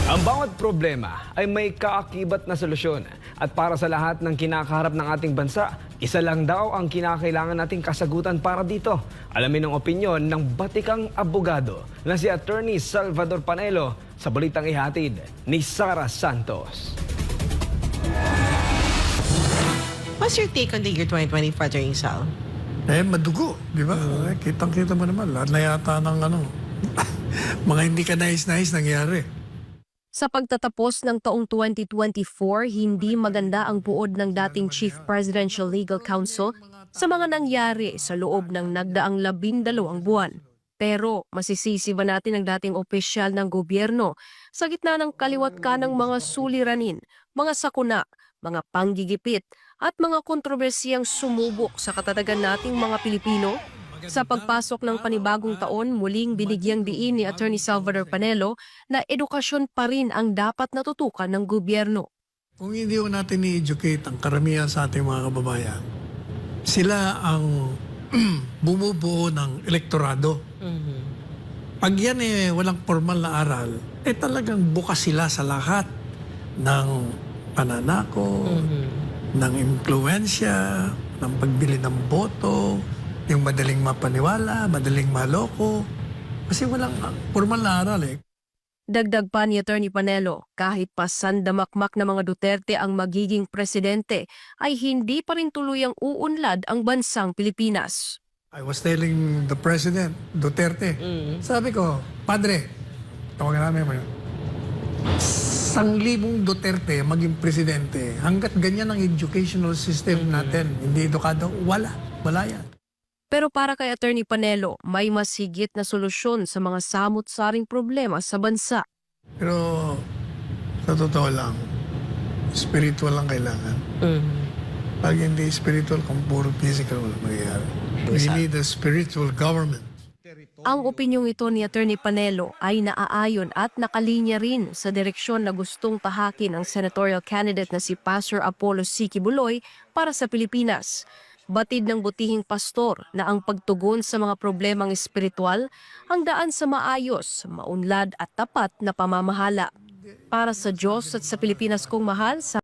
Ang bawat problema ay may kaakibat na solusyon. At para sa lahat ng kinakaharap ng ating bansa, isa lang daw ang kinakailangan nating kasagutan para dito. Alamin ang opinyon ng batikang abogado na si Attorney Salvador Panelo sa balitang ihatid ni Sara Santos. What's your take on the year 2025, Attorney Sal? Madugo, di ba? Kitang-kita mo naman, lahat na yata ng mga hindi ka nais-nais nangyari. Sa pagtatapos ng taong 2024, hindi maganda ang puod ng dating Chief Presidential Legal Counsel sa mga nangyari sa loob ng nagdaang 12 buwan. Pero masisisi ba natin ang dating opisyal ng gobyerno sa gitna ng kaliwat kanang mga suliranin, mga sakuna, mga panggigipit at mga kontrobersiyang sumubok sa katatagan nating mga Pilipino? Sa pagpasok ng panibagong taon, muling binigyang diin ni Attorney Salvador Panelo na edukasyon pa rin ang dapat natutukan ng gobyerno. Kung hindi ko natin i-educate ang karamihan sa ating mga kababayan, sila ang bumubuo ng elektorado. Pag yan walang formal na aral, talagang bukas sila sa lahat ng pananako, ng impluensya, ng pagbili ng boto, yung madaling mapaniwala, madaling maloko. Kasi walang formal na aral Dagdag pa ni Attorney Panelo, kahit pa sandamakmak na mga Duterte ang magiging presidente, ay hindi pa rin tuluyang uunlad ang bansang Pilipinas. I was telling the President, Duterte, sabi ko, Padre, tawagan namin mo yun, 1,000 Duterte maging presidente, hanggat ganyan ang educational system natin, hindi edukado, wala yan. Pero para kay Attorney Panelo, may mas higit na solusyon sa mga samut-saring problema sa bansa. Pero sa totoo lang, spiritual lang kailangan. Pag hindi spiritual, kung puro physical, wala mangyayari. We need a spiritual government. Ang opinyong ito ni Attorney Panelo ay naaayon at nakalinya rin sa direksyon na gustong tahakin ng senatorial candidate na si Pastor Apollo C. Quiboloy para sa Pilipinas. Batid ng butihing pastor na ang pagtugon sa mga problemang espiritual ang daan sa maayos, maunlad at tapat na pamamahala. Para sa Diyos at sa Pilipinas kong mahal, sa